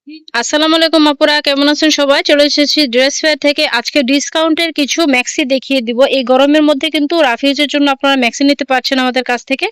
আসসালামু আলাইকুম আপুরা, কেমন আছেন সবাই? চলে এসেছি ড্রেস ফেয়ার থেকে। আজকে ডিসকাউন্টের কিছু ম্যাক্সি দেখিয়ে দিব। এই গরমের মধ্যে কিন্তু রাফিউজের জন্য আপনারা ম্যাক্সি নিতে পারছেন আমাদের কাছ থেকে।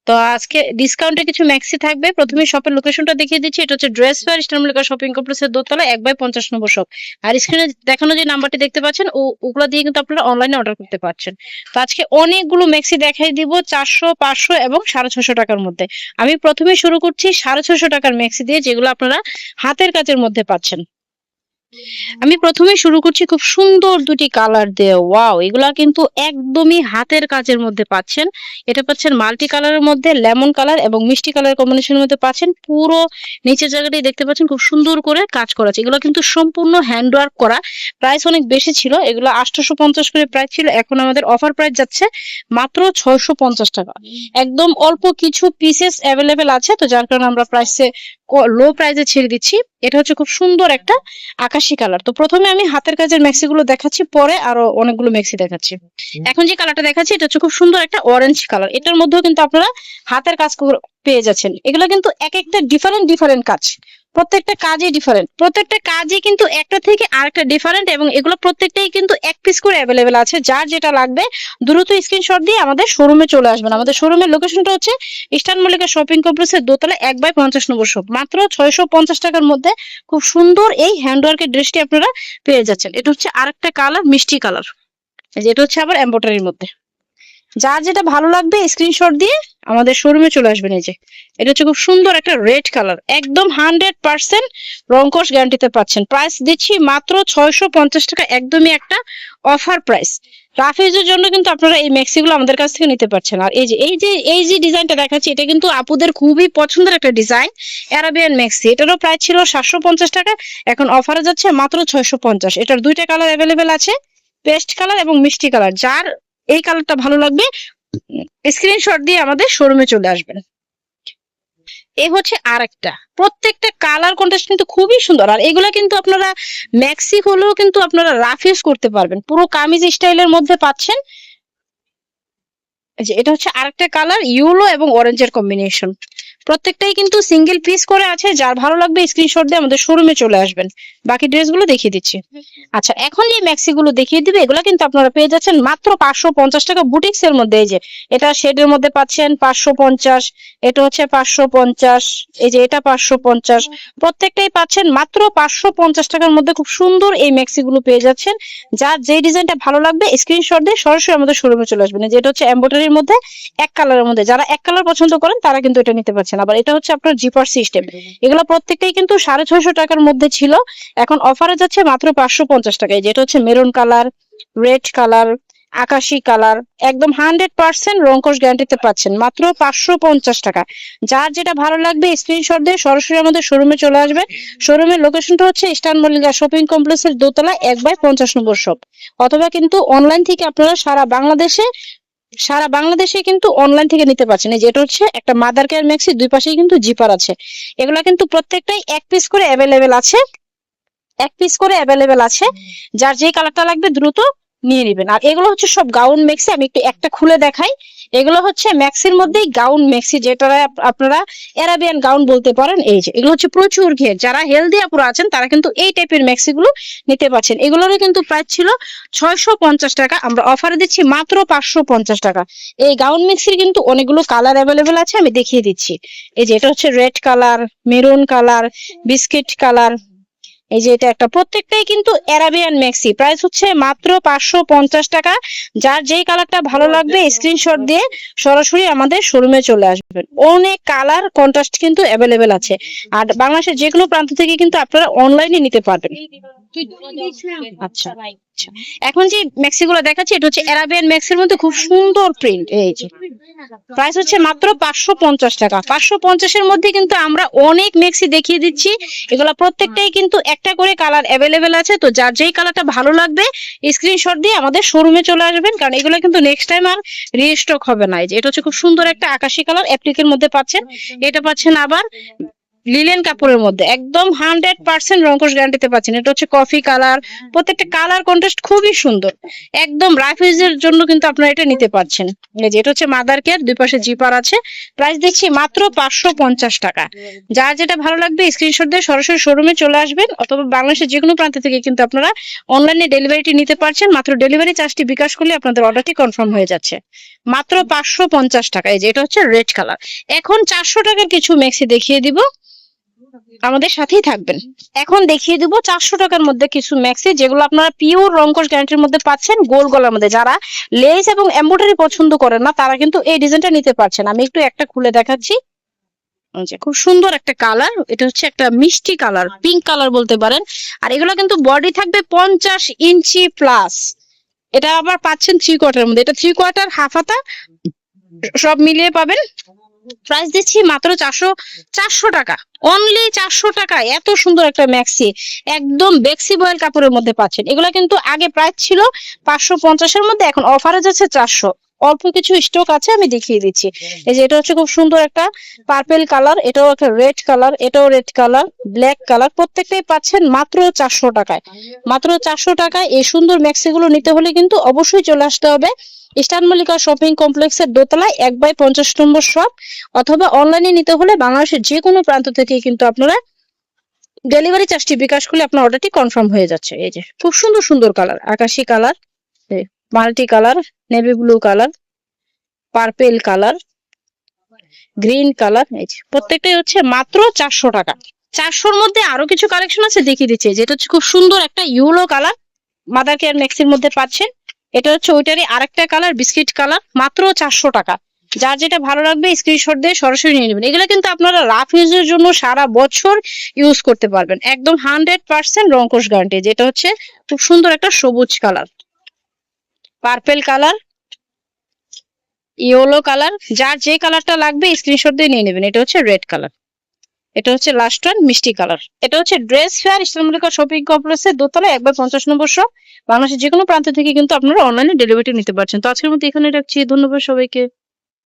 তো আজকে ডিসকাউন্টে কিছু ম্যাক্সি থাকবে। প্রথমে শপের লোকেশনটা দেখিয়ে দিচ্ছি। এটা হচ্ছে dress fair, eastern Mallika shopping কমপ্লেক্সের দোতলা 1/50 নম্বর শপ। আর স্ক্রিনে দেখানো যে নাম্বারটি দেখতে পাচ্ছেন ওগুলো দিয়ে কিন্তু আপনারা অনলাইনে অর্ডার করতে পারছেন। তো আজকে অনেকগুলো ম্যাক্সি দেখাই দিব 400, 500 এবং 650 টাকার মধ্যে। আমি প্রথমে শুরু করছি 650 টাকার ম্যাক্সি দিয়ে, যেগুলো আপনারা হাতের কাজের মধ্যে পাচ্ছেন। আমি প্রথমে শুরু করছি খুব সুন্দর দুটি কালার দিয়ে। ওয়াও, এগুলা কিন্তু একদমই হাতের কাজের মধ্যে পাচ্ছেন। এটা পাচ্ছেন মাল্টি কালারের মধ্যে, লেমন কালার এবং মিষ্টি কালার কম্বিনেশনের মধ্যে পাচ্ছেন। পুরো নিচের জায়গাটাই দেখতে পাচ্ছেন খুব সুন্দর করে কাজ করা আছে। এগুলো কিন্তু সম্পূর্ণ হ্যান্ড ওয়ার্ক করা। প্রাইস অনেক বেশি ছিল, এগুলো 850 করে প্রাইস ছিল। এখন আমাদের অফার প্রাইস যাচ্ছে মাত্র 650 টাকা। একদম অল্প কিছু পিসেস অ্যাভেলেবেল আছে, তো যার কারণে আমরা লো প্রাইসে ছেড়ে দিচ্ছি। এটা হচ্ছে খুব সুন্দর একটা আকাশি কালার। তো প্রথমে আমি হাতের কাজের মেক্সি গুলো দেখাচ্ছি, পরে আরো অনেকগুলো মেক্সি দেখাচ্ছি। এখন যে কালারটা দেখাচ্ছি এটা হচ্ছে খুব সুন্দর একটা অরেঞ্জ কালার। এটার মধ্যেও কিন্তু আপনারা হাতের কাজ পেয়ে যাচ্ছেন। এগুলো কিন্তু এক একটা ডিফারেন্ট ডিফারেন্ট কাজ, প্রত্যেকটা কাজই ডিফারেন্ট, প্রত্যেকটা কাজই কিন্তু একটা থেকে আরেকটা ডিফারেন্ট, এবং এগুলো প্রত্যেকটাই কিন্তু এক পিস করে অ্যাভেলেবেল আছে। যার যেটা লাগবে দ্রুত স্ক্রিনশট দিয়ে আমাদের শোরুমে চলে আসবেন। আমাদের শোরুমের লোকেশনটা হচ্ছে ইস্টার্ন মল্লিকা শপিং কমপ্লেক্সের দোতলা 1/50 নম্বর শপ। মাত্র 650 টাকার মধ্যে খুব সুন্দর এই হ্যান্ডওয়ার্কের ড্রেসটি আপনারা পেয়ে যাচ্ছেন। এটা হচ্ছে আরেকটা কালার, মিষ্টি কালার। এটা হচ্ছে আবার এমব্রয়ডারির মধ্যে। যার যেটা ভালো লাগবে স্ক্রিনশট দিয়ে আমাদের শোরুমে চলে আসবেন। এই যে এটা হচ্ছে খুব সুন্দর একটা রেড কালার, একদম 100% রংকশ গ্যারান্টিতে পাচ্ছেন। প্রাইস দিচ্ছি মাত্র 650 টাকা, একদমই একটা অফার প্রাইস। রাফিজের জন্য কিন্তু আপনারা এই ম্যাক্সি গুলো আমাদের কাছ থেকে নিতে পারছেন। আর এই যে ডিজাইনটা দেখাচ্ছি, এটা কিন্তু আপুদের খুবই পছন্দের একটা ডিজাইন, অ্যারাবিয়ান ম্যাক্সি। এটারও প্রাইস ছিল 750 টাকা, এখন অফারে যাচ্ছে মাত্র 650। এটার দুইটা কালার অ্যাভেলেবেল আছে, পেস্ট কালার এবং মিষ্টি কালার। যার এই কালারটা ভালো লাগবে স্ক্রিনশট দিয়ে আমাদের শোরুমে চলে আসবেন। এই হচ্ছে আরেকটা, প্রত্যেকটা কালার কন্ট্রাস্ট কিন্তু খুবই সুন্দর। আর এগুলা কিন্তু আপনারা ম্যাক্সি হলেও কিন্তু আপনারা রাফ ইউজ করতে পারবেন, পুরো কামিজ স্টাইলের মধ্যে পাচ্ছেন। যে এটা হচ্ছে আরেকটা কালার, ইয়েলো এবং অরেঞ্জের কম্বিনেশন। প্রত্যেকটাই কিন্তু সিঙ্গেল পিস করে আছে। যার ভালো লাগবে স্ক্রিনশট দিয়ে আমাদের শোরুমে চলে আসবেন। বাকি ড্রেসগুলো দেখিয়ে দিচ্ছি। আচ্ছা, এখন যে ম্যাক্সি গুলো দেখিয়ে দিবে, এগুলো কিন্তু আপনারা পেয়ে যাচ্ছেন মাত্র 550 টাকা বুটিক্স এর মধ্যে। এই যে এটা শেডের মধ্যে পাচ্ছেন 550, এটা হচ্ছে 550, এই যে এটা 550। প্রত্যেকটাই পাচ্ছেন মাত্র 550 টাকার মধ্যে। খুব সুন্দর এই ম্যাক্সি গুলো পেয়ে যাচ্ছেন। যার যে ডিজাইনটা ভালো লাগবে স্ক্রিনশট দিয়ে সরাসরি আমাদের শোরুমে চলে আসবেন। যেটা হচ্ছে এমব্রয়ডারির মধ্যে, এক কালারের মধ্যে। যারা এক কালার পছন্দ করেন তারা কিন্তু এটা নিতে পারছেন। আবার এটা হচ্ছে আপনার জিপার সিস্টেম। এগুলো প্রত্যেকটাই কিন্তু 650 টাকার মধ্যে ছিল, এখন অফারে যাচ্ছে মাত্র 550 টাকায়। যেটা হচ্ছে মেরুন কালার, রেড কালার, আকাশি কালার, একদম 100% রংকশ গ্যারান্টিতে পাচ্ছেন মাত্র 550 টাকা। যার যেটা ভালো লাগবে স্ক্রিনশট দিয়ে সরাসরি আমাদের শোরুমে চলে আসবে। শোরুমের লোকেশনটা হচ্ছে ইস্টার্ন মল্লিকা শপিং কমপ্লেক্সের দোতলা 1/50 নম্বর শপ। অথবা কিন্তু অনলাইন থেকে আপনারা সারা বাংলাদেশে কিন্তু অনলাইন থেকে নিতে পারছেন। এই যেটা হচ্ছে একটা মাদার কেয়ার ম্যাক্সি, দুই পাশেই কিন্তু জিপার আছে। এগুলা কিন্তু প্রত্যেকটাই এক পিস করে অ্যাভেলেবেল আছে, এক পিস করে অ্যাভেলেবেল আছে। যার যে কালারটা লাগবে দ্রুত নিয়ে নেবেন। আর এগুলো হচ্ছে সব গাউন ম্যাক্সি। আমি একটু একটা খুলে দেখাই। এগুলো হচ্ছে ম্যাক্সির মধ্যেই গাউন ম্যাক্সি, যেটা আপনারা অ্যারাবিয়ান গাউন বলতে পারেন। এই যে এগুলো হচ্ছে প্রচুর ঘের। যারা হেলদি আপুরা আছেন তারা কিন্তু এই টাইপের ম্যাক্সি গুলো নিতে পারছেন। এগুলোরও কিন্তু প্রাইস ছিল 650 টাকা, আমরা অফারে দিচ্ছি মাত্র 550 টাকা। এই গাউন ম্যাক্সির কিন্তু অনেকগুলো কালার অ্যাভেলেবেল আছে, আমি দেখিয়ে দিচ্ছি। এই যে এটা হচ্ছে red colour, maroon colour, biscuit colour. এই যে এটা একটা, প্রত্যেকটাই কিন্তু অ্যারাবিয়ান ম্যাক্সি। প্রাইস হচ্ছে মাত্র 550 টাকা। যার যেই কালারটা ভালো লাগবে স্ক্রিনশট দিয়ে সরাসরি আমাদের শোরুমে চলে আসবেন। অনেক কালার কন্ট্রাস্ট কিন্তু অ্যাভেলেবেল আছে। আর বাংলাদেশের যে কোনো প্রান্ত থেকে কিন্তু আপনারা অনলাইনে নিতে পারবেন। আচ্ছা আচ্ছা, এখন যে ম্যাক্সি গুলো দেখাচ্ছি এটা হচ্ছে অ্যারাবিয়ান ম্যাক্সির মধ্যে খুব সুন্দর প্রিন্ট। এই যে প্রাইস হচ্ছে মাত্র 550 টাকা। 550-এর মধ্যে কিন্তু আমরা অনেক ম্যাক্সি দেখিয়ে দিচ্ছি। এগুলা প্রত্যেকটাই কিন্তু একটা করে কালার অ্যাভেলেবেল আছে। তো যার যেই কালারটা ভালো লাগবে স্ক্রিনশট দিয়ে আমাদের শোরুমে চলে আসবেন, কারণ এগুলো কিন্তু নেক্সট টাইম আর রিস্টক হবে না। এই যে এটা হচ্ছে খুব সুন্দর একটা আকাশি কালার, অ্যাপ্লিকের মধ্যে পাচ্ছেন। এটা পাচ্ছেন আবার লিলেন কাপড়ের মধ্যে একদম 100% রংকশ গ্যারান্টিতে পাচ্ছেন। এটা হচ্ছে কফি কালার, প্রত্যেকটা কালার কন্ট্রাস্ট খুবই সুন্দর, একদম রাফিউজের জন্য কিন্তু আপনারা এটা নিতে পারছেন। এই যে এটা হচ্ছে মাদার কেয়ার, দুই পাশে জিপার আছে। প্রাইস দিচ্ছি মাত্র 550 টাকা। যার যেটা ভালো লাগবে স্ক্রিনশট দিয়ে সরাসরি শোরুমে চলে আসবেন, অথবা বাংলাদেশের যে কোনো প্রান্ত থেকে কিন্তু আপনারা অনলাইনে ডেলিভারিটি নিতে পারছেন। মাত্র ডেলিভারি চার্জটি বিকাশ করলে আপনাদের অর্ডারটি কনফার্ম হয়ে যাচ্ছে মাত্র 550 টাকা। এই যে এটা হচ্ছে রেড কালার। এখন 400 টাকার কিছু ম্যাক্সি দেখিয়ে দিব, আমাদের সাথেই থাকবেন। এখন দেখিয়ে দিব 400 টাকার মধ্যে কিছু ম্যাক্সি, যেগুলো আপনারা পিওর রংকশ গ্যারান্টির মধ্যে পাচ্ছেন, গোল গলার মধ্যে। যারা লেস এবং এমব্রয়ডারি পছন্দ করেন না তারা কিন্তু এই ডিজাইনটা নিতে পারছেন। আমি একটু একটা খুলে দেখাচ্ছি। খুব সুন্দর একটা কালার, এটা হচ্ছে একটা মিষ্টি কালার, পিঙ্ক কালার বলতে পারেন। আর এগুলো কিন্তু বডি থাকবে 50 ইঞ্চি প্লাস। এটা আবার পাচ্ছেন 3/4 মধ্যে, এটা 3/4 হাফ হাতা সব মিলিয়ে পাবেন। প্রাইস দিচ্ছি মাত্র 400 টাকা, অনলি 400 টাকা। এত সুন্দর একটা ম্যাক্সি, একদম বেক্সি বয়েল কাপড়ের মধ্যে পাচ্ছেন। এগুলো কিন্তু আগে প্রাইস ছিল 550-এর মধ্যে, এখন অফারে যাচ্ছে 400। অল্প কিছু স্টক আছে, আমি দেখিয়ে দিচ্ছি। এই যে এটা হচ্ছে খুব সুন্দর একটা পার্পেল কালার, এটাও একটা রেড কালার, এটাও রেড কালার, ব্ল্যাক কালার, প্রত্যেকটাই পাচ্ছেন মাত্র 400 টাকায়। মাত্র 400 টাকায় এই সুন্দর ম্যাক্সি গুলো নিতে হলে কিন্তু অবশ্যই চলে আসতে হবে ইস্টার্ন মল্লিকা শপিং কমপ্লেক্সের দোতলায় 1/50 নম্বর শপ, অথবা অনলাইনে নিতে হলে বাংলাদেশের যে কোনো প্রান্ত থেকে কিন্তু আপনারা ডেলিভারি চার্জটি বিকাশ করলে আপনার অর্ডারটি কনফার্ম হয়ে যাচ্ছে। এই যে খুব সুন্দর সুন্দর কালার, আকাশি colour, multi colour, navy blue colour, purple colour, green colour, এই যে প্রত্যেকটাই হচ্ছে মাত্র 400 টাকা। 400-র মধ্যে আরো কিছু কালেকশন আছে, দেখিয়ে দিচ্ছি। যেটা হচ্ছে খুব সুন্দর একটা ইয়েলো কালার, মাদার কেয়ার ম্যাক্সির মধ্যে পাচ্ছেন। এটা হচ্ছে ওইটারই আরেকটা কালার, বিস্কিট কালার, মাত্র 400 টাকা। যার যেটা ভালো লাগবে স্ক্রিনশট দিয়ে সরাসরি নিয়ে নেবেন। এগুলো কিন্তু আপনারা রাফ ইউজের জন্য সারা বছর ইউজ করতে পারবেন, একদম 100% রংকশ গ্যারান্টি। যেটা হচ্ছে খুব সুন্দর একটা সবুজ colour, purple colour, yellow colour, যার যে কালারটা লাগবে স্ক্রিনশট দিয়ে নিয়ে নেবেন। এটা হচ্ছে রেড কালার, এটা হচ্ছে লাস্ট ওয়ান মিষ্টি কালার। এটা হচ্ছে dress fair eastern Mallika shopping কমপ্লেক্সের দোতলায় 1/50 নম্বর শপ। বাংলাদেশের যে কোনো প্রান্ত থেকে কিন্তু আপনারা অনলাইনে ডেলিভারি নিতে পারছেন। তো আজকের মধ্যে এখানে রাখছি, ধন্যবাদ সবাইকে।